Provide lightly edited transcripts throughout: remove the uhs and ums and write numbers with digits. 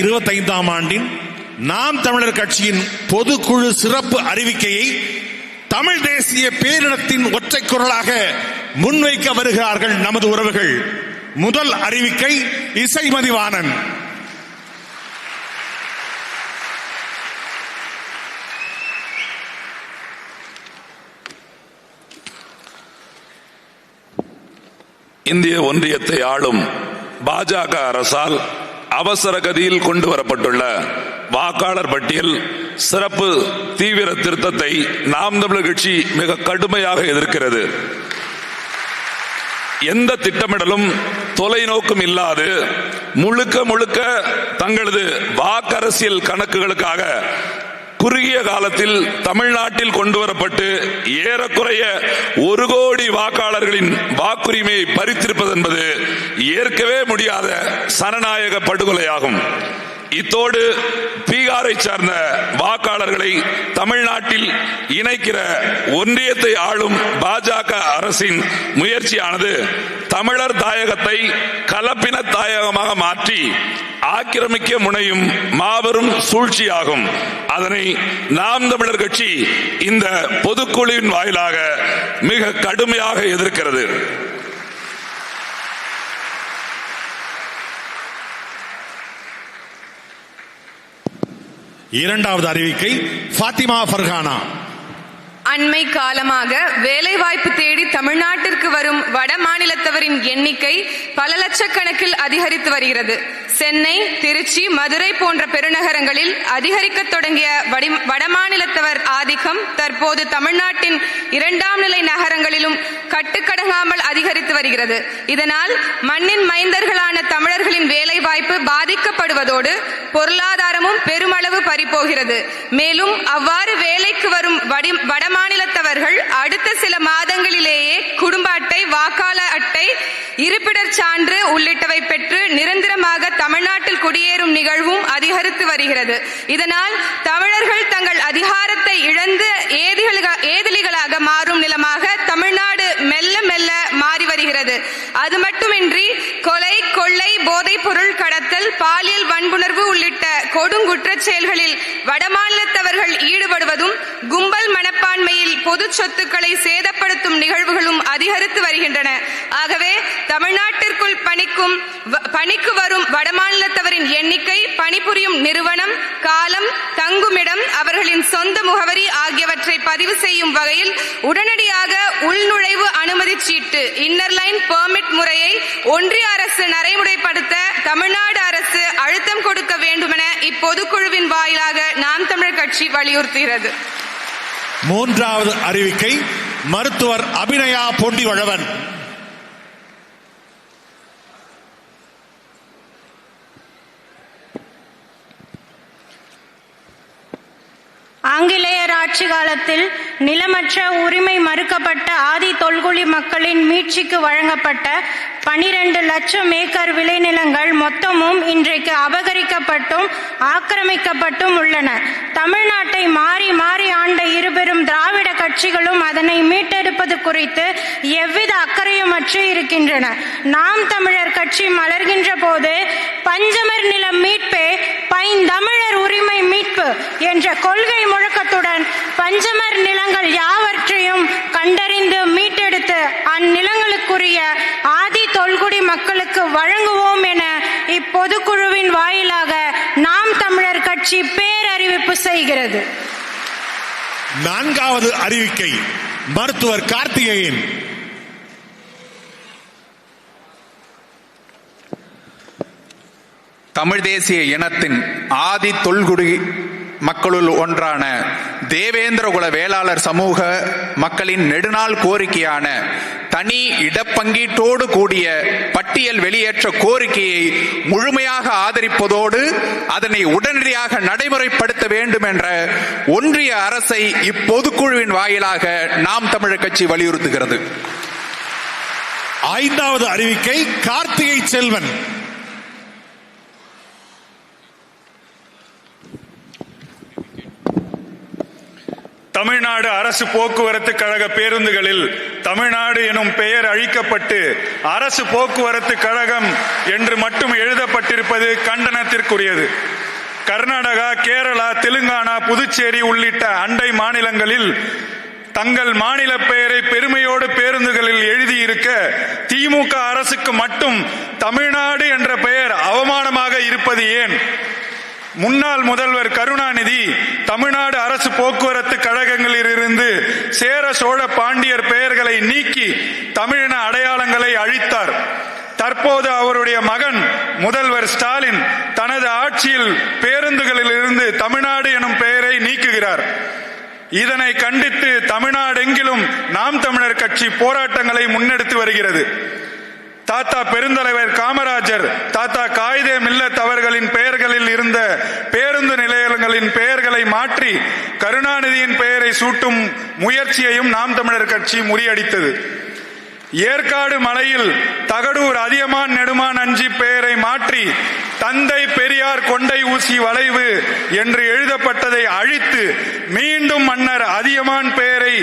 2025 ஆண்டின் நாம் தமிழர் கட்சியின் பொதுக்குழு சிறப்பு அறிவிக்கையை தமிழ் தேசிய பேரினத்தின் ஒற்றை குரலாக முன்வைக்க வருகிறார்கள் நமது உறவுகள். முதல் அறிவிக்கை இசைமதிவாணன். இந்திய ஒன்றியத்தை ஆளும் பாஜக அரசால் அவசர கதியில் கொண்டு வரப்பட்டுள்ள வாக்காளர் பட்டியல் சிறப்பு தீவிர திருத்தத்தை நாம் தமிழர் கட்சி மிக கடுமையாக எதிர்க்கிறது. எந்த திட்டமிடலும் தொலைநோக்கும் இல்லாது முழுக்க முழுக்க தங்களது வாக்கரசியல் கணக்குகளுக்காக குறுகிய காலத்தில் தமிழ்நாட்டில் கொண்டு வரப்பட்டு ஏறக்குறைய 1 கோடி வாக்காளர்களின் வாக்குரிமையை பறித்திருப்பது என்பது ஏற்கவே முடியாத சனநாயக படுகொலையாகும். இத்தோடு பீகாரை சார்ந்த வாக்காளர்களை தமிழ்நாட்டில் இணைக்கிற ஒன்றியத்தை ஆளும் பாஜக அரசின் முயற்சியானது தமிழர் தாயகத்தை கலப்பின தாயகமாக மாற்றி ஆக்கிரமிக்க முனையும் மாபெரும் சூழ்ச்சியாகும். அதனை நாம் தமிழர் கட்சி இந்த பொதுக்குழுவின் வாயிலாக மிக கடுமையாக எதிர்க்கிறது. இரண்டாவது அறிவிக்கை ஃபாத்திமா ஃபர்ஹானா. அண்மை காலமாக வேலைவாய்ப்பு தேடி தமிழ்நாட்டிற்கு வரும் வட மாநிலத்தவரின் எண்ணிக்கை பல லட்சக்கணக்கில் அதிகரித்து வருகிறது. சென்னை, திருச்சி, மதுரை போன்ற பெருநகரங்களில் அதிகரிக்க தொடங்கிய வடமாநிலத்தவர் ஆதிக்கம் தற்போது தமிழ்நாட்டின் 2ஆம் நிலை நகரங்களிலும் கட்டுக்கடங்காமல் அதிகரித்து வருகிறது. இதனால் மண்ணின் மைந்தர்களான தமிழர்களின் வேலைவாய்ப்பு பாதிக்கப்படுவதோடு பொருளாதாரமும் பெருமளவு பறிபோகிறது. மேலும் அவ்வாறு வேலைக்கு வரும் வடமாநிலத்தவர்கள் அடுத்த சில மாதங்களிலேயே குடும்ப அட்டை, வாக்காளர் அட்டை, இருப்பிடர் சான்று உள்ளிட்டவை பெற்று நிரந்தரமாக தமிழ்நாட்டில் குடியேறும் நிகழ்வும் அதிகரித்து வருகிறது. இதனால் தமிழர்கள் தங்கள் அதிகாரத்தை இழந்து ஏதிலிகளாக மாறும் நிலமாக தமிழ்நாடு மெல்ல மெல்ல மாறி வருகிறது. அது மட்டுமின்றி கொலை, கொள்ளை, போதைப் பொருள் கடத்தல், பாலியல் வன்புணர்வு உள்ளிட்ட கொடுங்குற்றச் செயல்களில் வடமாநிலத்தவர்கள் ஈடுபடுவதும் கும்பல் மனப்பான்மையில் பொது சொத்துக்களை சேதப்படுத்தும் நிகழ்வுகளும் அதிகரித்து வருகின்றன. ஆகவே தமிழ்நாட்டிற்குள் பணிக்கு வரும் வடமாநிலத்தவரின் எண்ணிக்கை, பணிபுரியும் நிறுவனம், காலம், தங்குமிடம், அவர்களின் சொந்த முகவரி ஆகியவற்றை பதிவு செய்யும் வகையில் உடனடியாக உள்நுழைவு அனுமதி சீட்டு இன்னர்லைன் பெர்மிட் முறையை ஒன்றிய அரசு நடைமுறைப்படுத்த தமிழ்நாடு அரசு அழுத்தம் கொடுக்க வேண்டுமென இப்பொதுக்குழுவின் வாயிலாக நாம் தமிழர் கட்சி வலியுறுத்துகிறது. மூன்றாவது அறிவிக்கை மருத்துவர் அபிநயா பொண்டிவழவன். ஆங்கிலேயர் ஆட்சி காலத்தில் நிலமற்ற உரிமை மறுக்கப்பட்ட ஆதி தொல்குடி மக்களின் மீட்சிக்கு வழங்கப்பட்ட 12 லட்சம் ஏக்கர் விளைநிலங்கள் மொத்தமும் இன்றைக்கு அபகரிக்கப்பட்டும் ஆக்கிரமிக்கப்பட்டும் உள்ளன. தமிழ்நாட்டை மாறி மாறி ஆண்ட இருபெரும் திராவிட கட்சிகளும் அதனை மீட்டெடுப்பது குறித்து எவ்வித அக்கறையுமற்று இருக்கின்றன. நாம் தமிழர் கட்சி மலர்கின்ற போது பஞ்சமர் நிலம் மீட்பே பைந்தமிழர் உரிமை மீட்பு என்ற கொள்கை முழக்கத்துடன் பஞ்சமர் நிலங்கள் யாவற்றையும் கண்டறிந்து மீட்டெடுத்து அந்நிலங்களுக்குரிய ஆதி தொல்குடி மக்களுக்கு வழங்குவோம் என இப்பொதுக்குழுவின் வாயிலாக நாம் தமிழர் கட்சி பேரறிவிப்பு செய்கிறது. நான்காவது அறிவிக்கை மருத்துவர் கார்த்திகேயன். தமிழ் தேசிய இனத்தின் ஆதி தொல்குடி மக்களுள் ஒன்றான தேவேந்திரகுல வேளாளர் சமூக மக்களின் நெடுநாள் கோரிக்கையான தனி இடப்பங்கீட்டோடு கூடிய பட்டியல் வெளியேற்ற கோரிக்கையை முழுமையாக ஆதரிப்பதோடு அதனை உடனடியாக நடைமுறைப்படுத்த வேண்டும் என்ற ஒன்றிய அரசை இப்பொதுக்குழுவின் வாயிலாக நாம் தமிழர் கட்சி வலியுறுத்துகிறது. ஐந்தாவது அறிவிக்கை கார்த்திகை செல்வன். தமிழ்நாடு அரசு போக்குவரத்து கழக பேருந்துகளில் தமிழ்நாடு எனும் பெயர் அழிக்கப்பட்டு அரசு போக்குவரத்து கழகம் என்று மட்டும் எழுதப்பட்டிருப்பது கண்டனத்திற்குரியது. கர்நாடகா, கேரளா, தெலுங்கானா, புதுச்சேரி உள்ளிட்ட அண்டை மாநிலங்களில் தங்கள் மாநில பெயரை பெருமையோடு பேருந்துகளில் எழுதியிருக்க திமுக அரசுக்கு மட்டும் தமிழ்நாடு என்ற பெயர் அவமானமாக இருப்பது ஏன்? முன்னாள் முதல்வர் கருணாநிதி தமிழ்நாடு அரசு போக்குவரத்து கழகங்களிலிருந்து சேர, சோழ, பாண்டியர் பெயர்களை நீக்கி தமிழின அடையாளங்களை அழித்தார். தற்போது அவருடைய மகன் முதல்வர் ஸ்டாலின் தனது ஆட்சியில் பேருந்துகளில் இருந்து தமிழ்நாடு எனும் பெயரை நீக்குகிறார். இதனை கண்டித்து தமிழ்நாடெங்கிலும் நாம் தமிழர் கட்சி போராட்டங்களை முன்னெடுத்து வருகிறது. தாத்தா பெருந்தலைவர் காமராஜர், தாத்தா காயிதே மில்லத் அவர்களின் பெயர்களில் இருந்த பேருந்து நிலையங்களின் பெயர்களை மாற்றி கருணாநிதியின் பெயரை சூட்டும் முயற்சியையும் நாம் தமிழர் கட்சி முறியடித்தது. ஏற்காடு மலையில் தகடூர் அதியமான் நெடுமான் அஞ்சி பெயரை மாற்றி தந்தை பெரியார் கொண்டை ஊசி வளைவு என்று எழுதப்பட்டதை அழித்து மீண்டும் மன்னர் அதியமான் பெயரை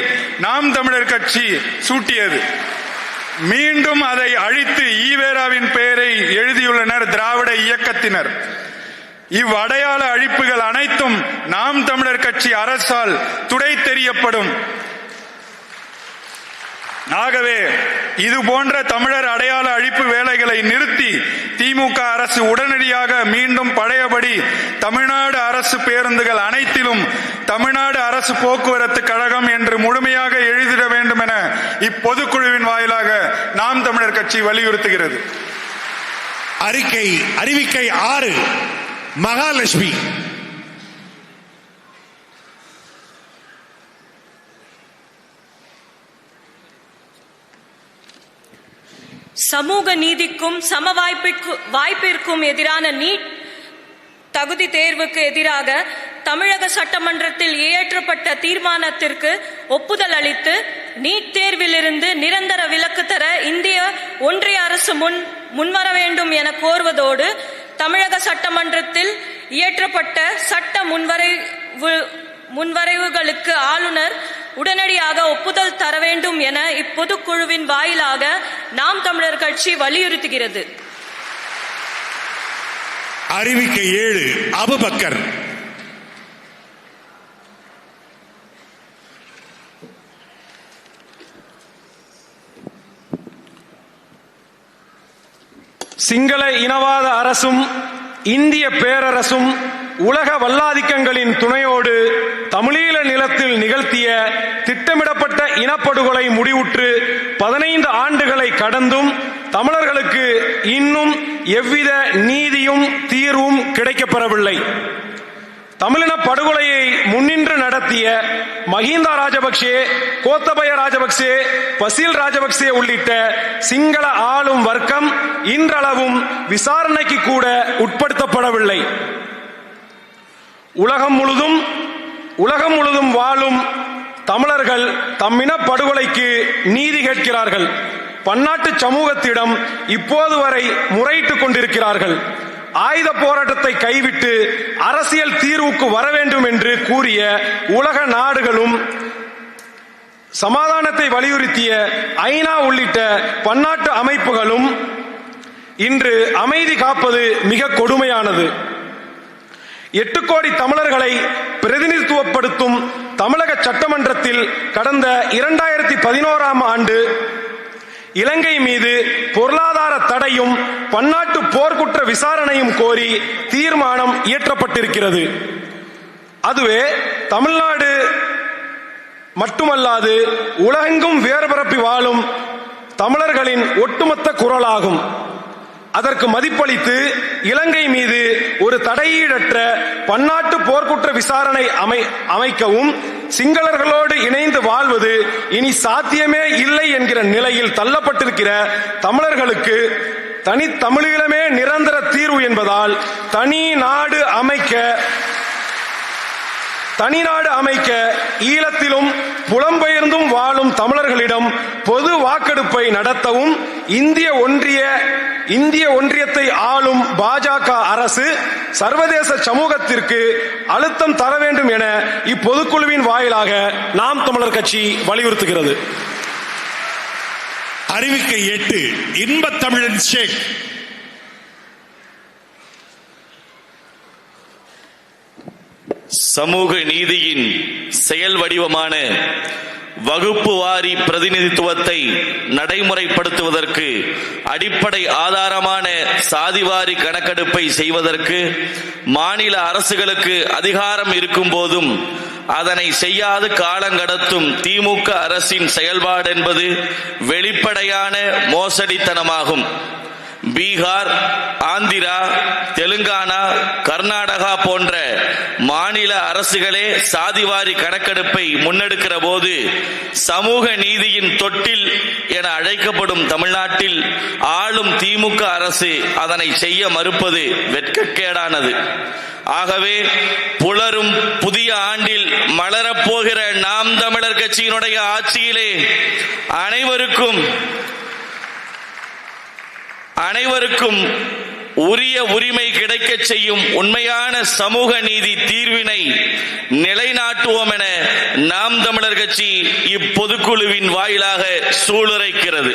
நாம் தமிழர் கட்சி சூட்டியது. மீண்டும் அதை அழித்து ஈவேராவின் பெயரை எழுதியுள்ளனர் திராவிட இயக்கத்தினர். இவ்வடையாள அழிப்புகள் அனைத்தும் நாம் தமிழர் கட்சி அரசால் துடை தெரியப்படும். ஆகவே இது போன்ற தமிழர் அடையாள அழிப்பு வேலைகளை நிறுத்தி திமுக அரசு உடனடியாக மீண்டும் பழையபடி தமிழ்நாடு அரசு பேருந்துகள் அனைத்திலும் தமிழ்நாடு அரசு போக்குவரத்து கழகம் என்று முழுமையாக எழுதிட வேண்டும் என இப்பொதுக்குழுவின் வாயிலாக நாம் தமிழர் கட்சி வலியுறுத்துகிறது. அறிவிக்கை 6 மகாலட்சுமி. சமூக நீதிக்கும் சம வாய்ப்பிற்கும் எதிரான நீட் தகுதி தேர்வுக்கு எதிராக தமிழக சட்டமன்றத்தில் இயற்றப்பட்ட தீர்மானத்திற்கு ஒப்புதல் அளித்து நீட் தேர்விலிருந்து நிரந்தர விலக்கு தர இந்திய ஒன்றிய அரசு முன்வர வேண்டும் என கோருவதோடு தமிழக சட்டமன்றத்தில் இயற்றப்பட்ட சட்ட முன்வரைவுகளுக்கு ஆளுநர் உடனடியாக ஒப்புதல் தர வேண்டும் என இப்பொதுக்குழுவின் வாயிலாக நாம் தமிழர் கட்சி வலியுறுத்துகிறது. அறிவிக்கை 7 அபுபக்கர். சிங்கள இனவாத அரசும் இந்திய பேரரசும் உலக வல்லாதிக்கங்களின் துணையோடு தமிழீழ நிலத்தில் நிகழ்த்திய திட்டமிடப்பட்ட இனப்படுகொலை முடிவுற்று 15 ஆண்டுகளை கடந்தும் தமிழர்களுக்கு இன்னும் எவ்வித நீதியும் தீர்வும் கிடைக்கப்பெறவில்லை. தமிழின படுகொலையை முன்னின்று நடத்திய மஹிந்த ராஜபக்சே, கோத்தபய ராஜபக்சே, பசில் ராஜபக்சே உள்ளிட்ட சிங்கள ஆளும் வர்க்கம் இன்றளவும் விசாரணைக்கு கூட உட்படுத்தப்படவில்லை. உலகம் முழுதும் வாழும் தமிழர்கள் தம்மின படுகொலைக்கு நீதி கேட்கிறார்கள். பன்னாட்டு சமூகத்திடம் இப்போது வரை முறையிட்டுக் கொண்டிருக்கிறார்கள். ஆயுத போராட்டத்தை கைவிட்டு அரசியல் தீர்வுக்கு வர வேண்டும் என்று கூறிய உலக நாடுகளும் சமாதானத்தை வலியுறுத்திய ஐநா உள்ளிட்ட பன்னாட்டு அமைப்புகளும் இன்று அமைதி காப்பது மிக கொடுமையானது. 8 கோடி தமிழர்களை பிரதிநிதித்துவப்படுத்தும் தமிழக சட்டமன்றத்தில் கடந்த 2011ஆம் ஆண்டு இலங்கை மீது பொருளாதார தடையும் பன்னாட்டு போர்க்குற்ற விசாரணையும் கோரி தீர்மானம் இயற்றப்பட்டிருக்கிறது. அதுவே தமிழ்நாடு மட்டுமல்லாது உலகெங்கும் வேறுபரப்பி வாழும் தமிழர்களின் ஒட்டுமொத்த குரலாகும். அதற்கு மதிப்பளித்து இலங்கை மீது ஒரு தடையீடற்ற பன்னாட்டு போர்க்குற்ற விசாரணை அமைக்கவும் சிங்களர்களோடு இணைந்து வாழ்வது இனி சாத்தியமே இல்லை என்கிற நிலையில் தள்ளப்பட்டிருக்கிற தமிழர்களுக்கு தனித்தமிழீழமே நிரந்தர தீர்வு என்பதால் தனி நாடு அமைக்க ஈழத்திலும் புலம்பெயர்ந்தும் வாழும் தமிழர்களிடம் பொது வாக்கெடுப்பை நடத்தவும் இந்திய ஒன்றிய இந்திய ஒன்றியத்தை ஆளும் பாஜக அரசு சர்வதேச சமூகத்திற்கு அழுத்தம் தர வேண்டும் என இப்பொதுக்குழுவின் வாயிலாக நாம் தமிழர் கட்சி வலியுறுத்துகிறது. அறிவிக்கை 8 இன்பத் தமிழன் ஷேக். சமூக நீதியின் செயல் வடிவமான வகுப்பு வாரி பிரதிநிதித்துவத்தை நடைமுறைப்படுத்துவதற்கு அடிப்படை ஆதாரமான சாதிவாரி கணக்கெடுப்பை செய்வதற்கு மாநில அரசுகளுக்கு அதிகாரம் இருக்கும் போதும் அதனை செய்யாது காலங்கடத்தும் திமுக அரசின் செயல்பாடு என்பது வெளிப்படையான மோசடித்தனமாகும். பீகார், ஆந்திரா, தெலுங்கானா, கர்நாடகா போன்ற மாநில அரசுகளே சாதிவாரி கணக்கெடுப்பை முன்னெடுக்கிற போது சமூக நீதியின் தொட்டில் என அழைக்கப்படும் தமிழ்நாட்டில் ஆளும் திமுக அரசு அதனை செய்ய மறுப்பது வெட்கக்கேடானது. ஆகவே புலரும் புதிய ஆண்டில் மலரப்போகிற நாம் தமிழர் கட்சியினுடைய ஆட்சியிலே அனைவருக்கும் உரிய உரிமை கிடைக்க செய்யும் உண்மையான சமூக நீதி தீர்வினை நிலைநாட்டுவோம் என நாம் தமிழர் கட்சி இப்பொதுக்குழுவின் வாயிலாக சூளுரைக்கிறது.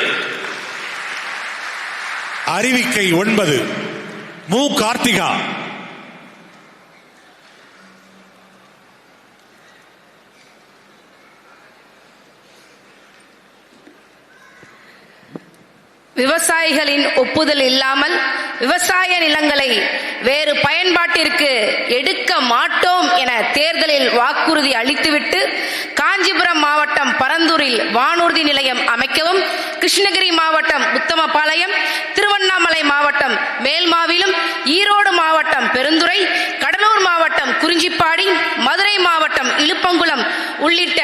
அறிவிக்கை 9 மு. கார்த்திகா. விவசாயிகளின் ஒப்புதல் இல்லாமல் விவசாய நிலங்களை வேறு பயன்பாட்டிற்கு எடுக்க மாட்டோம் என தேர்தலில் வாக்குறுதி அளித்துவிட்டு காஞ்சிபுரம் மாவட்டம் பரந்தூரில் வானூர்தி நிலையம் அமைக்கவும், கிருஷ்ணகிரி மாவட்டம் உத்தமபாளையம், திருவண்ணாமலை மாவட்டம் மேல்மாவிலும், ஈரோடு மாவட்டம் பெருந்துறை, கடலூர் மாவட்டம் குறிஞ்சிப்பாடி, மதுரை மாவட்டம் இலுப்பங்குளம் உள்ளிட்ட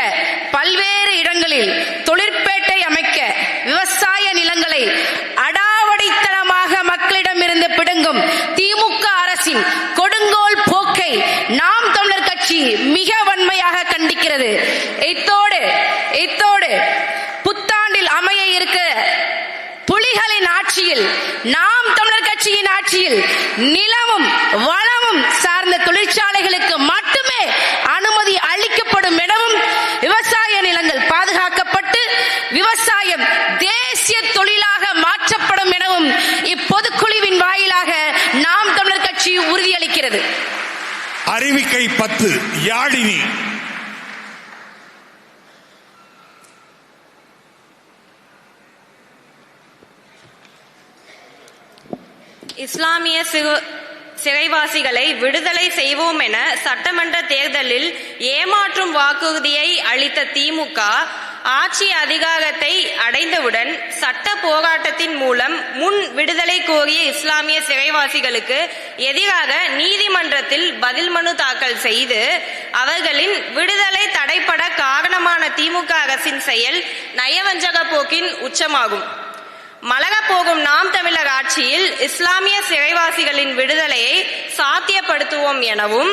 பல்வேறு இடங்களில் தொழிற்பேட்டை அமைக்க விவசாய நிலங்களை அடாவடித்தனமாக மக்களிடமிருந்து பிடுங்கும் திமுக அரசின் கொடுங்கோல் போக்கை நாம் தமிழர் கட்சி மிக வன்மையாக கண்டிக்கிறது. இத்தோடு புத்தாண்டில் அமைய இருக்க புலிகளின் ஆட்சியில் நாம் தமிழர் கட்சியின் ஆட்சியில் நிலமும் வளமும் சார்ந்த தொழிற்சாலைகளுக்கு மட்டுமே அனுமதி அளிக்கப்படும் எனவும், விவசாய நிலங்கள் பாதுகாக்கப்பட்டு விவசாயம் தேசிய தொழிலாக மாற்றப்படும் எனவும் இப்பொதுக்குழுவின் வாயிலாக நாம் தமிழர் கட்சி உறுதியளிக்கிறது. அறிவிக்கை 10 யாழினி. இஸ்லாமிய சிறைவாசிகளை விடுதலை செய்வோம் என சட்டமன்ற தேர்தலில் ஏமாற்றும் வாக்குறுதியை அளித்த திமுக ஆட்சி அதிகாரத்தை அடைந்தவுடன் சட்ட போராட்டத்தின் மூலம் முன் விடுதலை கோரிய இஸ்லாமிய சிறைவாசிகளுக்கு எதிராக நீதிமன்றத்தில் பதில் மனு தாக்கல் செய்து அவர்களின் விடுதலை தடைப்பட காரணமான திமுக அரசின் செயல் நயவஞ்சக போக்கின் உச்சமாகும். மலரப்போகும் நாம் தமிழர் ஆட்சியில் இஸ்லாமிய சிறைவாசிகளின் விடுதலையை சாத்தியப்படுத்துவோம் எனவும்,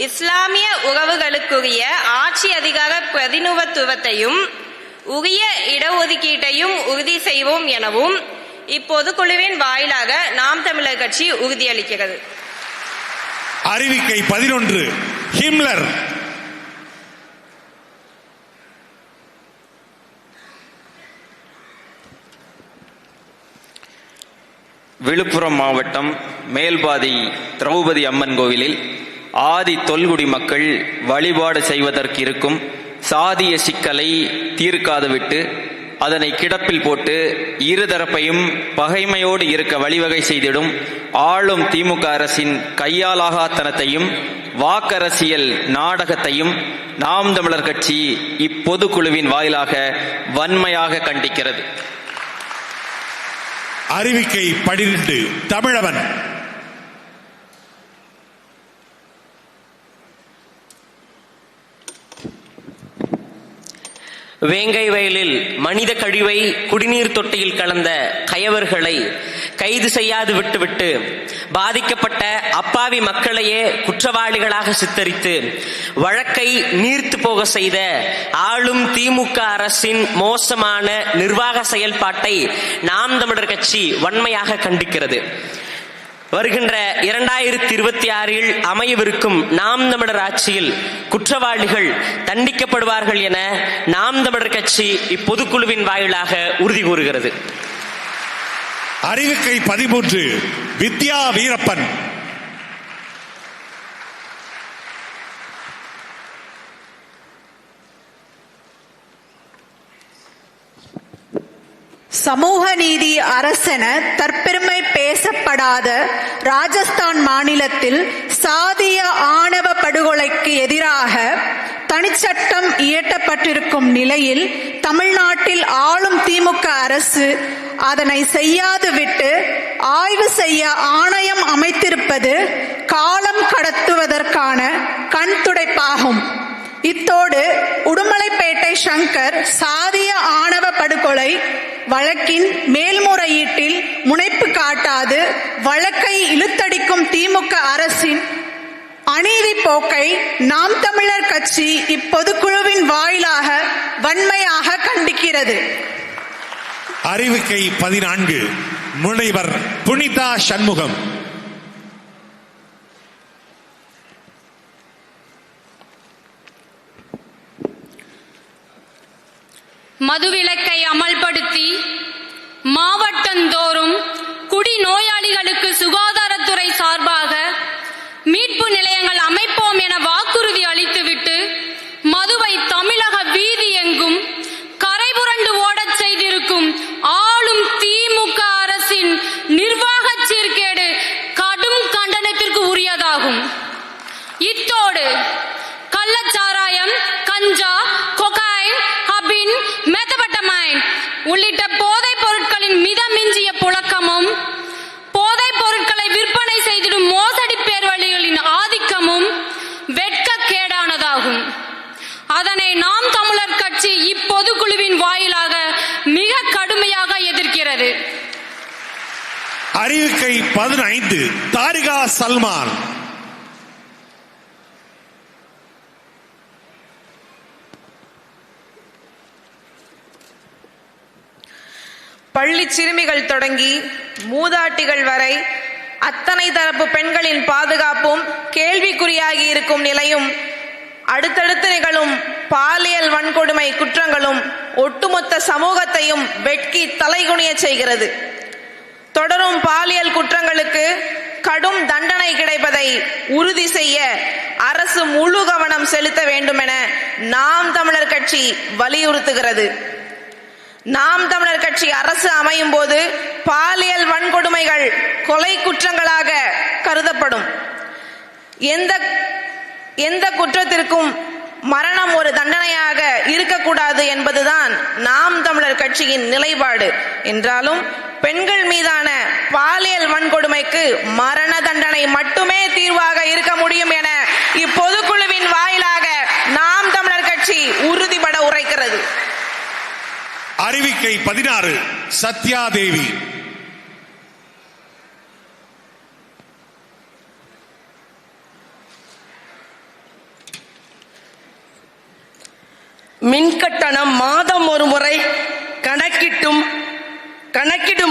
இஸ்லாமிய உறவுகளுக்குரிய ஆட்சி அதிகார பிரதிநிதித்துவத்தையும் உரிய இடஒதுக்கீட்டையும் உறுதி செய்வோம் எனவும் இப்பொதுக்குழுவின் வாயிலாக நாம் தமிழர் கட்சி உறுதியளிக்கிறது. அறிவிக்கை 11 ஹிம்லர். விழுப்புரம் மாவட்டம் மேல்பாதி திரௌபதி அம்மன் கோவிலில் ஆதி தொல்குடி மக்கள் வழிபாடு செய்வதற்கு இருக்கும் சாதிய சிக்கலை தீர்க்காது விட்டு அதனை கிடப்பில் போட்டு இருதரப்பையும் பகைமையோடு இருக்க வழிவகை செய்திடும் ஆளும் திமுக அரசின் கையாலாகாத்தனத்தையும் வாக்கரசியல் நாடகத்தையும் நாம் தமிழர் கட்சி இப்பொதுக்குழுவின் வாயிலாக வன்மையாக கண்டிக்கிறது. அறிவிக்கை 12 தமிழவன். வேங்கை வயலில் மனித கழிவை குடிநீர் தொட்டியில் கலந்த கயவர்களை கைது செய்யாது விட்டுவிட்டு பாதிக்கப்பட்ட அப்பாவி மக்களையே குற்றவாளிகளாக சித்தரித்து வழக்கை நீர்த்து போக செய்த ஆளும் திமுக அரசின் மோசமான நிர்வாக செயல்பாட்டை நாம் தமிழர் கட்சி வன்மையாக கண்டிக்கிறது. வருகின்ற 2026 அமையவிருக்கும் நாம் தமிழர் ஆட்சியில் குற்றவாளிகள் தண்டிக்கப்படுவார்கள் என நாம் தமிழர் கட்சி இப்பொதுக்குழுவின் வாயிலாக உறுதி கூறுகிறது. அறிவிக்கை 13 வித்யா வீரப்பன். சமூக நீதி அரசென தற்பெருமை பேசப்படாத ராஜஸ்தான் மாநிலத்தில் சாதிய ஆணவ படுகொலைக்கு எதிராக தனிச்சட்டம் இயற்றப்பட்டிருக்கும் நிலையில் தமிழ்நாட்டில் ஆளும் திமுக அரசு அதனை செய்யாது விட்டு ஆய்வு செய்ய ஆணையம் அமைத்திருப்பது காலம் கடத்துவதற்கான கண் துடைப்பாகும். இத்தோடு உடுமலைப்பேட்டை சங்கர் சாதிய ஆணவ படுகொலை வழக்கின் மேல்முறையீட்டில் முனைப்பு காட்டாது வழக்கை இழுத்தடிக்கும் திமுக அரசின் அநீதி போக்கை நாம் தமிழர் கட்சி இப்பொதுக்குழுவின் வாயிலாக வன்மையாக கண்டிக்கிறது. அறிவிக்கை 14 முனைவர் புனிதா சண்முகம். மதுவிலக்கை அமல்படுத்தி மாவட்டந்தோறும் குடிநோயாளிகளுக்கு சுகாதாரத்துறை சார்பாக மீட்பு நிலையங்கள் அமைப்போம் என வாக்குறுதி அளித்துவிட்டு மதுவை தமிழக வீதி எங்கும் கரைபுரண்டு ஓடச் செய்திருக்கும் ஆளும் திமுக அரசின் நிர்வாக சீர்கேடு கடும் கண்டனத்திற்கு உரியதாகும். இத்தோடு கள்ளச்சாராயம், கஞ்சா, கொகைன், ஹபின், மெத்தபட்டமைன் உள்ளிட்ட போதைப் பொருட்களின் மிதமிஞ்சிய புழக்கமும் போதைப் பொருட்களை விற்பனை செய்திடும் மோசடி பேர்வழிகளின் ஆதிக்கமும் வெட்கக்கேடானதாகும். அதனை நாம் தமிழர் கட்சி இப்பொதுக்குழுவின் வாயிலாக மிக கடுமையாக எதிர்க்கிறது. அறிவிக்கை 15 தாரிகா சல்மான். பள்ளி சிறுமிகள் தொடங்கி மூதாட்டிகள் வரை அத்தனை தரப்பு பெண்களின் பாதுகாப்பும் கேள்விக்குறியாகி இருக்கும் நிலையும் அடுத்தடுத்து நிகழும் பாலியல் வன்கொடுமை குற்றங்களும் ஒட்டுமொத்த சமூகத்தையும் வெட்கி தலைகுனிய செய்கிறது. தொடரும் பாலியல் குற்றங்களுக்கு கடும் தண்டனை கிடைப்பதை உறுதி செய்ய அரசு முழு கவனம் செலுத்த வேண்டும் என நாம் தமிழர் கட்சி வலியுறுத்துகிறது. நாம் தமிழர் கட்சி அரசு அமையும் போது பாலியல் வன்கொடுமைகள் கொலை குற்றங்களாக கருதப்படும். எந்த குற்றத்திற்கும் மரணம் ஒரு தண்டனையாக இருக்கக்கூடாது என்பதுதான் நாம் தமிழர் கட்சியின் நிலைப்பாடு என்றாலும் பெண்கள் மீதான பாலியல் வன்கொடுமைக்கு மரண தண்டனை மட்டுமே தீர்வாக இருக்க முடியும் என இப்பொதுக்குழுவின் வாயிலாக நாம் தமிழர் கட்சி உறுதிபட உரைக்கிறது. அறிவிக்கை 16 சத்யாதேவி. மின்கட்டணம் மாதம் ஒரு முறை கணக்கிடும்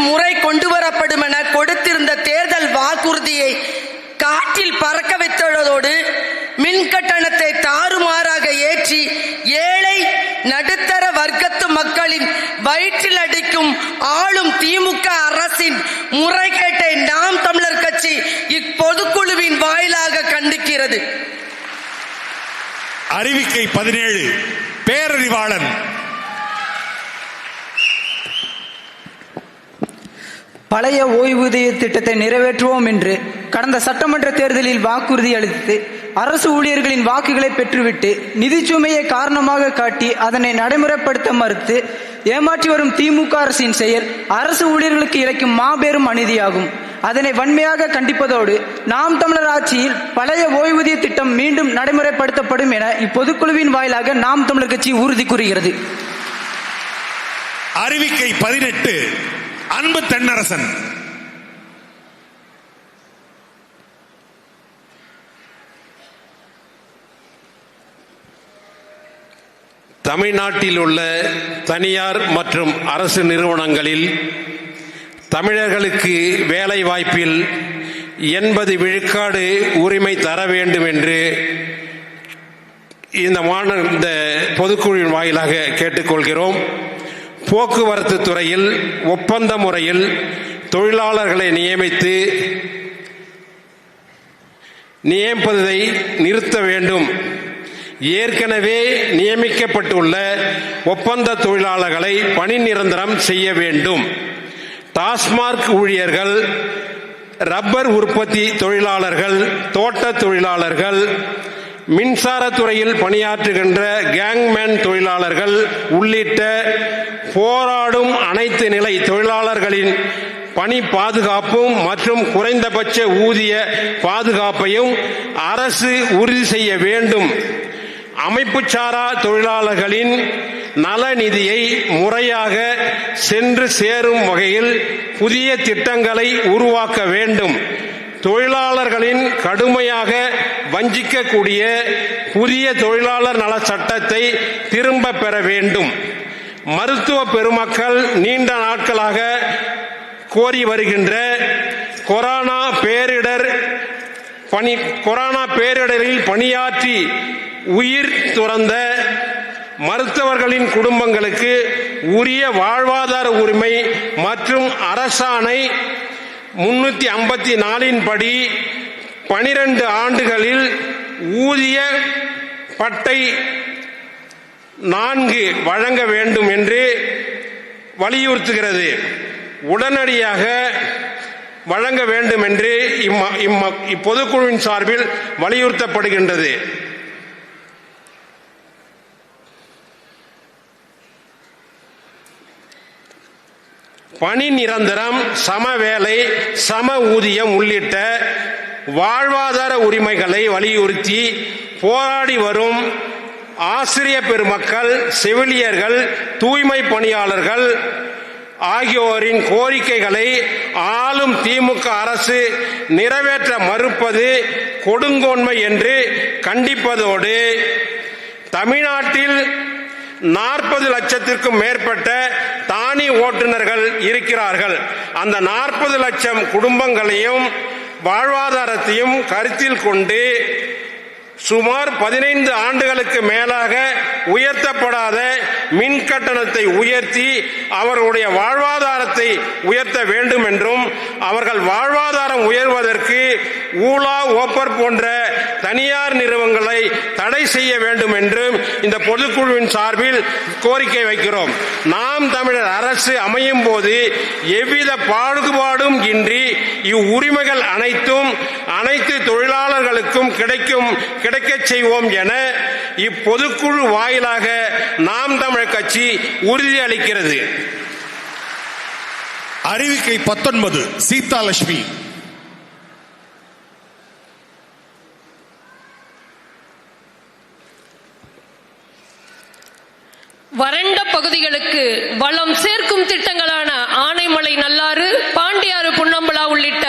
முறை கொண்டு வரப்படும் என கொடுத்திருந்த தேர்தல் வாக்குறுதியை காற்றில் பறக்க வைத்துள்ளதோடு மின்கட்டணத்தை தாறுமாறாக ஏற்றி ஏழை நடுத்தர வர்க்கத்து மக்களின் வயிற்றில் அடிக்கும் ஆளும் திமுக அரசின் முறைகேட்டை நாம் தமிழர் கட்சி இப்பொதுக்குழுவின் வாயிலாக கண்டிக்கிறது. அறிவிக்கை 17 பேரறிவாளன். பழைய ஓய்வூதிய திட்டத்தை நிறைவேற்றுவோம் என்று கடந்த சட்டமன்ற தேர்தலில் வாக்குறுதி அளித்து அரசு ஊழியர்களின் வாக்குகளை பெற்றுவிட்டு நிதிச்சுமையை காரணமாக காட்டி அதனை நடைமுறைப்படுத்த மறுத்து ஏமாற்றி வரும் திமுக அரசின் செயல் அரசு ஊழியர்களுக்கு இழைக்கும் மாபெரும் அநீதியாகும். அதனை வன்மையாக கண்டிப்பதோடு நாம் தமிழர் ஆட்சியில் பழைய ஓய்வூதிய திட்டம் மீண்டும் நடைமுறைப்படுத்தப்படும் என இப்பொதுக்குழுவின் வாயிலாக நாம் தமிழர் கட்சி உறுதி கூறுகிறது. அறிவிக்கை 18 அன்பு தென்னரசன். தமிழ்நாட்டில் உள்ள தனியார் மற்றும் அரசு நிறுவனங்களில் தமிழர்களுக்கு வேலை வாய்ப்பில் 80 விழுக்காடு உரிமை தர வேண்டும் என்று இந்த பொதுக்குழுவின் வாயிலாக கேட்டுக்கொள்கிறோம். போக்குவரத்து துறையில் ஒப்பந்த முறையில் தொழிலாளர்களை நியமிப்பதை நிறுத்த வேண்டும். ஏற்கனவே நியமிக்கப்பட்டுள்ள ஒப்பந்த தொழிலாளர்களை பணி நிரந்தரம் செய்ய வேண்டும். டாஸ்மாக் ஊழியர்கள், ரப்பர் உற்பத்தி தொழிலாளர்கள், தோட்ட தொழிலாளர்கள், மின்சாரத்துறையில் பணியாற்றுகின்ற கேங்மேன் தொழிலாளர்கள் உள்ளிட்ட போராடும் அனைத்து நிலை தொழிலாளர்களின் பணி பாதுகாப்பும் மற்றும் குறைந்தபட்ச ஊதிய பாதுகாப்பையும் அரசு உறுதி செய்ய வேண்டும். அமைப்புச்சாரா தொழிலாளர்களின் நல நிதியை முறையாக சென்று சேரும் வகையில் புதிய திட்டங்களை உருவாக்க வேண்டும். தொழிலாளர்களின் கடுமையாக வஞ்சிக்கக்கூடிய புதிய தொழிலாளர் நல சட்டத்தை திரும்ப பெற வேண்டும். மருத்துவ பெருமக்கள் நீண்ட நாட்களாக கோரி வருகின்ற கொரோனா பேரிடரில் பணியாற்றி உயிர் துறந்த மருத்துவர்களின் குடும்பங்களுக்கு உரிய வாழ்வாதார உரிமை மற்றும் அரசாணை 354 படி 12 ஆண்டுகளில் ஊதிய பட்டை 4 வழங்க வேண்டும் என்று வலியுறுத்துகிறது. உடனடியாக வழங்க வேண்டும் என்று இப்பொதுக்குழுவின் சார்பில் வலியுறுத்தப்படுகின்றது. பணி நிரந்தரம், சம வேலை, சம ஊதியம் உள்ளிட்ட வாழ்வாதார உரிமைகளை வலியுறுத்தி போராடி வரும் ஆசிரிய பெருமக்கள், செவிலியர்கள், தூய்மை பணியாளர்கள் ஆகியோரின் கோரிக்கைகளை ஆளும் திமுக அரசு நிறைவேற்ற மறுப்பது கொடுங்கோன்மை என்று கண்டிப்பதோடு, தமிழ்நாட்டில் 40 லட்சத்திற்கும் மேற்பட்ட தானி ஓட்டுநர்கள் இருக்கிறார்கள். அந்த 40 லட்சம் குடும்பங்களையும் வாழ்வாதாரத்தையும் கருத்தில் கொண்டு சுமார் 15 ஆண்டுகளுக்கு மேலாக உயர்த்தப்படாத மின் கட்டணத்தை உயர்த்தி அவர்களுடைய வாழ்வாதாரத்தை உயர்த்த வேண்டும் என்றும், அவர்கள் வாழ்வாதாரம் உயர்வதற்கு ஊலா, ஓப்பர் போன்ற தனியார் நிறுவனங்களை தடை செய்ய வேண்டும் என்றும் இந்த பொதுக்குழுவின் சார்பில் கோரிக்கை வைக்கிறோம். நாம் தமிழர் அரசு அமையும் போது எவ்வித பாகுபாடும் இன்றி இவ்வுரிமைகள் அனைத்தும் அனைத்து தொழிலாளர்களுக்கும் கிடைக்கச் செய்வோம் என இப்பொதுக்குழு வாயிலாக நாம் தமிழர் கட்சி உறுதியளிக்கிறது. அறிவிக்கை 19 சீதாலட்சுமி. வறண்ட பகுதிகளுக்கு வளம் சேர்க்கும் திட்டங்களான ஆனைமலை நல்லாறு, பாண்டியாறு புன்னம்பலா உள்ளிட்ட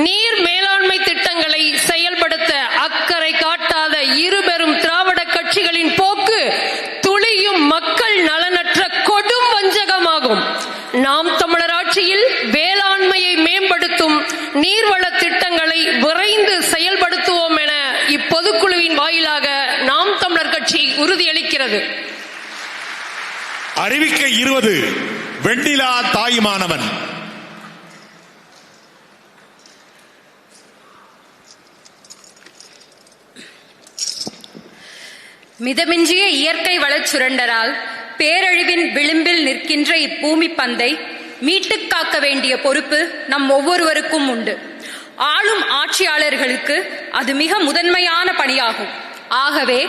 நீர் மேலாண்மை திட்டங்களை செயல்படுத்த அக்கறை காட்டாத இருபெரும் திராவிட கட்சிகளின் போக்கு துளியும் மக்கள் நலனற்ற கொடும் வஞ்சகமாகும். நாம் தமிழர் ஆட்சியில் வேளாண்மையை மேம்படுத்தும் நீர்வள திட்டங்களை விரைந்து செயல்படுத்துவோம் என இப்பொதுக்குழுவின் வாயிலாக நாம் தமிழர் கட்சி உறுதியளிக்கிறது. அறிவிக்கை 20 வெண்ணிலா தாயுமானவன். மிதமிஞ்சிய இயற்கை வளச் சுரண்டரால் பேரழிவின் விளிம்பில் நிற்கின்ற இப்பூமி பந்தை மீட்டுக் காக்க வேண்டிய பொறுப்பு நம் ஒவ்வொருவருக்கும் உண்டு. ஆளும் ஆட்சியாளர்களுக்கு அது மிக முதன்மையான பணியாகும். ஆகவே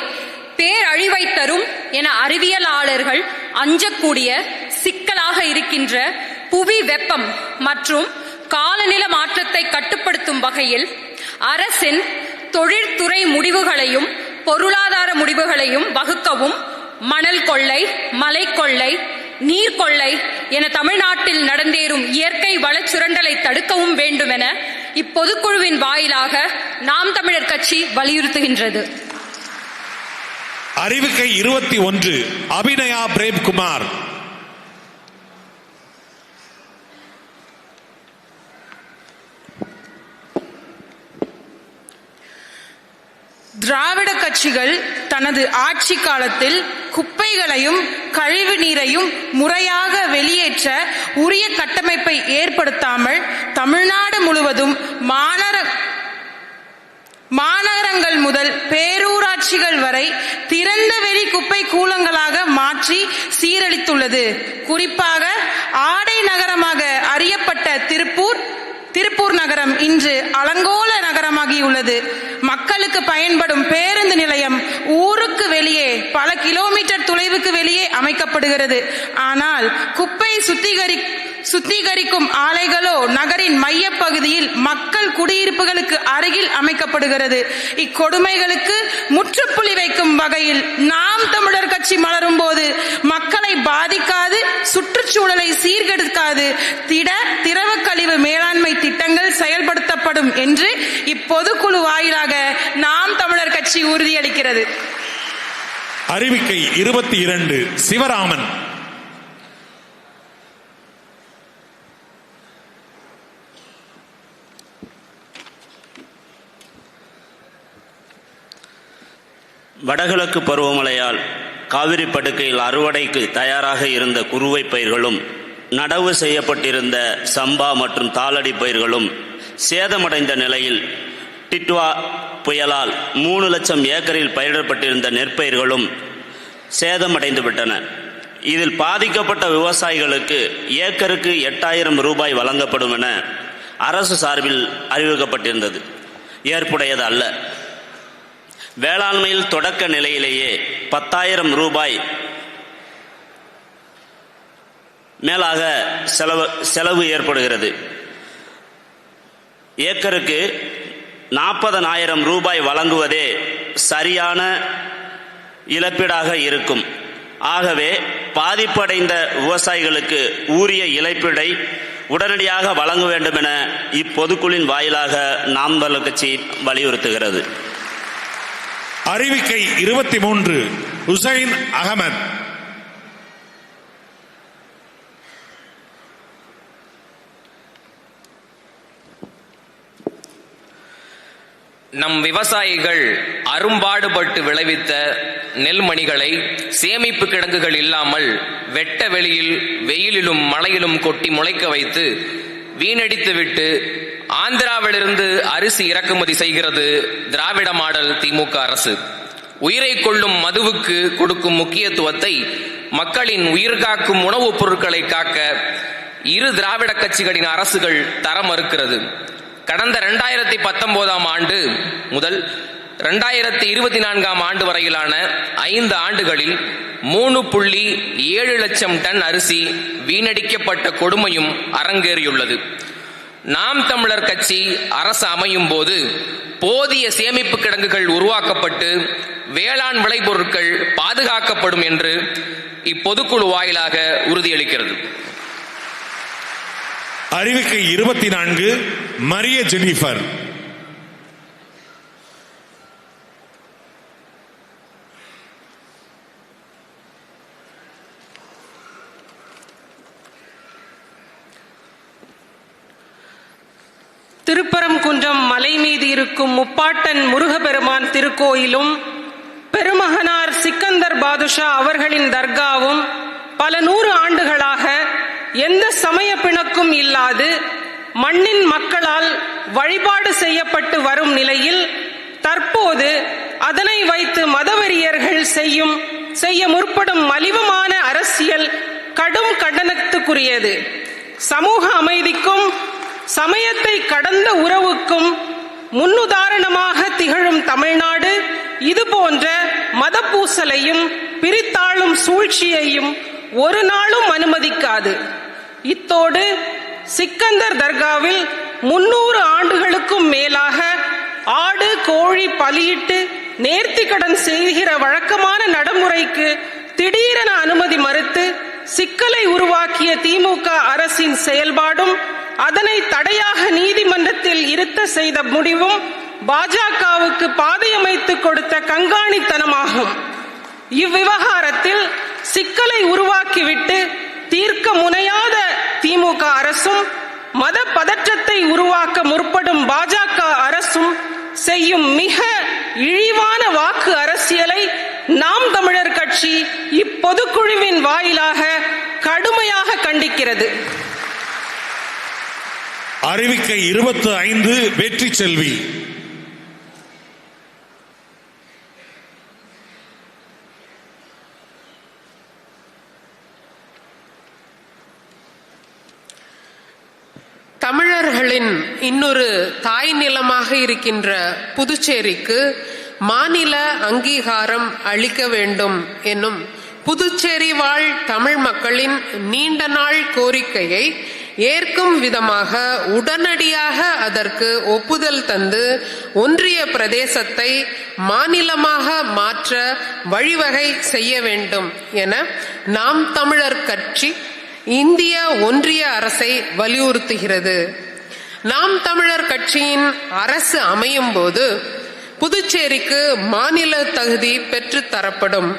பேரழிவை தரும் என அறிவியலாளர்கள் அஞ்சக்கூடிய சிக்கலாக இருக்கின்ற புவி வெப்பம் மற்றும் காலநில மாற்றத்தை கட்டுப்படுத்தும் வகையில் அரசின் தொழில்துறை முடிவுகளையும் பொருளாதார முடிவுகளையும் வகுக்கவும் மணல் கொள்ளை, மலை கொள்ளை, நீர்கொள்ளை என தமிழ்நாட்டில் நடந்தேறும் இயற்கை வளச் சுரண்டலை தடுக்கவும் வேண்டும் என இப்பொதுக்குழுவின் வாயிலாக நாம் தமிழர் கட்சி வலியுறுத்துகின்றது. அறிவிக்கை 21 அபிநயா பிரேம்குமார். திராவிட கட்சிகள் தனது ஆட்சி காலத்தில் குப்பைகளையும் கழிவு நீரையும் முறையாக வெளியேற்ற உரிய கட்டமைப்பை ஏற்படுத்தாமல் தமிழ்நாடு முழுவதும் மாநகரங்கள் முதல் பேரூராட்சிகள் வரை திறந்த வெளி குப்பை கூலங்களாக மாற்றி சீரழித்துள்ளது. குறிப்பாக ஆடை நகரமாக அறியப்பட்ட திருப்பூர் நகரம் இன்று அலங்கோல நகரமாகியுள்ளது. மக்களுக்கு பயன்படும் பேருந்து நிலையம் ஊருக்கு வெளியே பல கிலோமீட்டர் தொலைவுக்கு வெளியே அமைக்கப்படுகிறது. ஆனால் குப்பை சுத்திகரிக்கும் ஆலைகளோ நகரின் மைய பகுதியில் மக்கள் குடியிருப்புகளுக்கு அருகில் அமைக்கப்படுகிறது. இக்கொடுமைகளுக்கு முற்றுப்புள்ளி வைக்கும் வகையில் நாம் தமிழர் கட்சி மலரும் போது மக்களை பாதிக்காது, சுற்றுச்சூழலை சீர்கெடுக்காது திரவ கழிவு மேலாண்மை திட்டங்கள் செயல்படுத்தப்படும் என்று இப்பொதுக்குழு வாயிலாக நாம் தமிழர் கட்சி உறுதியளிக்கிறது. அறிவிக்கை 22 சிவராமன். வடகிழக்கு பருவமழையால் காவிரி படுகையில் அறுவடைக்கு தயாராக இருந்த குறுவை பயிர்களும் நடவு செய்யப்பட்டிருந்த சம்பா மற்றும் தாளடி பயிர்களும் சேதமடைந்த நிலையில் டிட்வா புயலால் 3 லட்சம் ஏக்கரில் பயிரிடப்பட்டிருந்த நெற்பயிர்களும் சேதமடைந்து விட்டன. இதில் பாதிக்கப்பட்ட விவசாயிகளுக்கு ஏக்கருக்கு 8000 ரூபாய் வழங்கப்படும் என அரசு சார்பில் அறிவிக்கப்பட்டிருந்தது. ஏற்புடையது அல்ல. வேளாண்மையில் தொடக்க நிலையிலேயே 10,000 ரூபாய் மேலாக செலவு ஏற்படுகிறது. ஏக்கருக்கு 40,000 ரூபாய் வழங்குவதே சரியான இழப்பீடாக இருக்கும். ஆகவே பாதிப்படைந்த விவசாயிகளுக்கு உரிய இழப்பீடை உடனடியாக வழங்க வேண்டும் என இப்பொதுக்குழுவின் வாயிலாக நாம் தமிழர் கட்சி வலியுறுத்துகிறது. அறிவிக்கை 23 ஹுசைன் அகமது. நம் விவசாயிகள் அரும்பாடுபட்டு விளைவித்த நெல்மணிகளை சேமிப்பு கிடங்குகள் இல்லாமல் வெட்ட வெளியில் வெயிலிலும் மழையிலும் கொட்டி முளைக்க வைத்து வீணடித்துவிட்டு ஆந்திராவிலிருந்து அரிசி இறக்குமதி செய்கிறது திராவிட மாடல் திமுக அரசு. உயிரை கொள்ளும் மதுவுக்கு கொடுக்கும் முக்கியத்துவத்தை மக்களின் உயிர்காக்கும் உணவுப் பொருட்களை காக்க இரு திராவிட கட்சிகளின் அரசுகள் தர மறுக்கிறது. கடந்த 2019 ஆண்டு முதல் 2024 ஆண்டு வரையிலான 5 ஆண்டுகளில் 3.7 லட்சம் டன் அரிசி வீணடிக்கப்பட்ட கொடுமையும் அரங்கேறியுள்ளது. நாம் தமிழர் கட்சி அரசு அமையும் போது போதிய சேமிப்பு கிடங்குகள் உருவாக்கப்பட்டு வேளாண் விளைபொருட்கள் பாதுகாக்கப்படும் என்று இப்பொதுக்குழு வாயிலாக உறுதியளிக்கிறது. அறிவிக்கை 24 மரிய ஜெனிஃபர். திருப்பரங்குன்றம் மலை மீது இருக்கும் முப்பாட்டன் முருகப்பெருமான் திருக்கோயிலும் பெருமகனார் சிக்கந்தர் பாதுஷா அவர்களின் தர்காவும் பல 100 ஆண்டுகளாக எந்த சமய பிணக்கும் இல்லாது மண்ணின் மக்களால் வழிபாடு செய்யப்பட்டு வரும் நிலையில் தற்போது அதனை வைத்து மதவெறியர்கள் செய்ய முற்படும் மலிவமான அரசியல் கடும் கண்டனத்துக்குரியது. சமூக அமைதிக்கும் சமயத்தை கடந்த உறவுக்கும் முன்னுதாரணமாக திகழும் தமிழ்நாடு இதுபோன்ற மத பூசலையும் பிரித்தாளும் சூழ்ச்சியையும் ஒரு நாளும் அனுமதிக்காது. இத்தோடு சிக்கந்தர் தர்காவில் 300 ஆண்டுகளுக்கும் மேலாக ஆடு கோழி பலியிட்டு நேர்த்திக்கடன் செய்கிற வழக்கமான நடைமுறைக்கு திடீரென அனுமதி மறுத்து சிக்கலை உருவாக்கிய திமுக அரசின் செயல்பாடும் அதனை தடையாக நீதிமன்றத்தில் இருத்த செய்த முடிவும் பாஜகவுக்கு பாதையமைத்து கொடுத்த கண்காணித்தனமாகும். இவ்விவகாரத்தில் சிக்கலை உருவாக்கிவிட்டு தீர்க்க முனையாத திமுக அரசும் மத பதற்றத்தை உருவாக்க முற்படும் பாஜக அரசும் செய்யும் மிக இழிவான வாக்கு அரசியலை நாம் தமிழர் கட்சி இப்பொதுக்குழுவின் வாயிலாக கடுமையாக கண்டிக்கிறது. அறிவிக்கை 25 வெற்றி செல்வி. தமிழர்களின் இன்னொரு தாய் நிலமாக இருக்கின்ற புதுச்சேரிக்கு மாநில அங்கீகாரம் அளிக்க வேண்டும் என்னும் புதுச்சேரி வாழ் தமிழ் மக்களின் நீண்ட நாள் கோரிக்கையை ஏற்கும் விதமாக உடனடியாக அதற்கு ஒப்புதல் தந்து ஒன்றிய பிரதேசத்தை மாநிலமாக மாற்ற வழிவகை செய்ய வேண்டும் என நாம் தமிழர் கட்சி இந்திய ஒன்றிய அரசை வலியுறுத்துகிறது. நாம் தமிழர் கட்சியின் அரசு அமையும் போது புதுச்சேரிக்கு மாநில தகுதி பெற்று தரப்படும்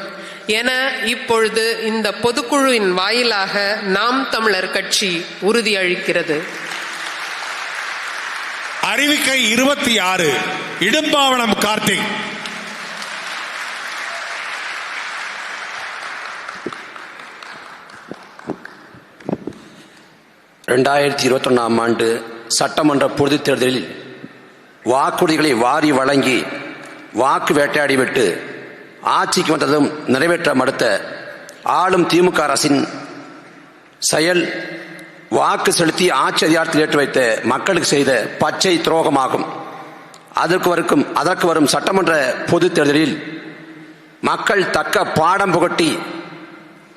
என இப்பொழுது இந்த பொதுக்குழுவின் வாயிலாக நாம் தமிழர் கட்சி உறுதியளிக்கிறது. அறிவிக்கை 26 இடும்பாவனம் கார்த்திக். ஆண்டு சட்டமன்ற பொதுத் தேர்தலில் வாக்குறுதிகளை வாரி வழங்கி வாக்கு வேட்டையாடிவிட்டு ஆட்சிக்கு வந்ததும் நிறைவேற்ற மறுத்த ஆளும் திமுக அரசின் செயல் வாக்கு செலுத்தி ஆட்சி அதிகாரத்தில் ஏற்றி வைத்த மக்களுக்கு செய்த பச்சை துரோகமாகும். அதற்கு வரும் சட்டமன்ற பொதுத் தேர்தலில் மக்கள் தக்க பாடம் புகட்டி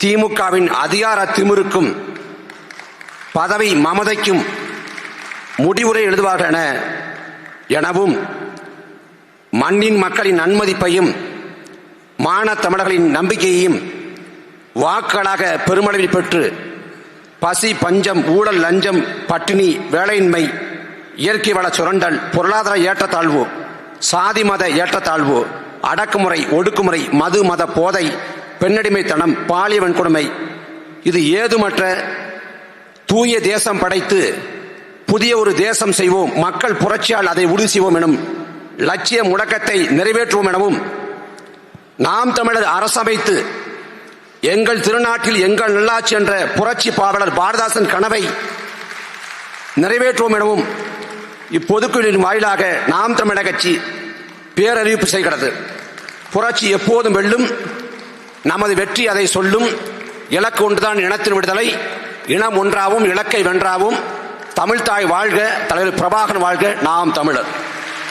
திமுகவின் அதிகார திமிருக்கும் பதவி மமதைக்கும் முடிவுரை எழுதுவார்கள் எனவும் மண்ணின் மக்களின் நன்மதிப்பையும் மான தமிழர்களின் நம்பிக்கையையும் வாக்குகளாக பெருமளவில் பெற்று பசி, பஞ்சம், ஊழல், லஞ்சம், பட்டினி, வேலையின்மை, இயற்கை வள சுரண்டல், பொருளாதார ஏற்றத்தாழ்வு, சாதி மத ஏற்றத்தாழ்வு, அடக்குமுறை, ஒடுக்குமுறை, மது மத போதை, பெண்ணடிமைத்தனம், பாலியல் வன்கொடுமை, இது ஏதுமற்ற தூய தேசம் படைத்து புதிய ஒரு தேசம் செய்வோம், மக்கள் புரட்சியால் அதை உறுதி செய்வோம் எனும் லட்சிய முழக்கத்தை நிறைவேற்றுவோம் எனவும் நாம் தமிழர் அரசமைத்து எங்கள் திருநாட்டில் எங்கள் நல்லாட்சி என்ற புரட்சி பாவலர் பாரதாசன் கனவை நிறைவேற்றுவோம் எனவும் இப்பொதுக்குழுவின் வாயிலாக நாம் தமிழர் கட்சி பேரறிவிப்பு செய்கிறது. புரட்சி எப்போதும் வெல்லும், நமது வெற்றி அதை சொல்லும். இலக்கு ஒன்றுதான், இனத்தின் விடுதலை. இனம் ஒன்றாவும் இலக்கை வென்றாவும். தமிழ்தாய் வாழ்க, தலைவர் பிரபாகரன் வாழ்க, நாம் தமிழர்.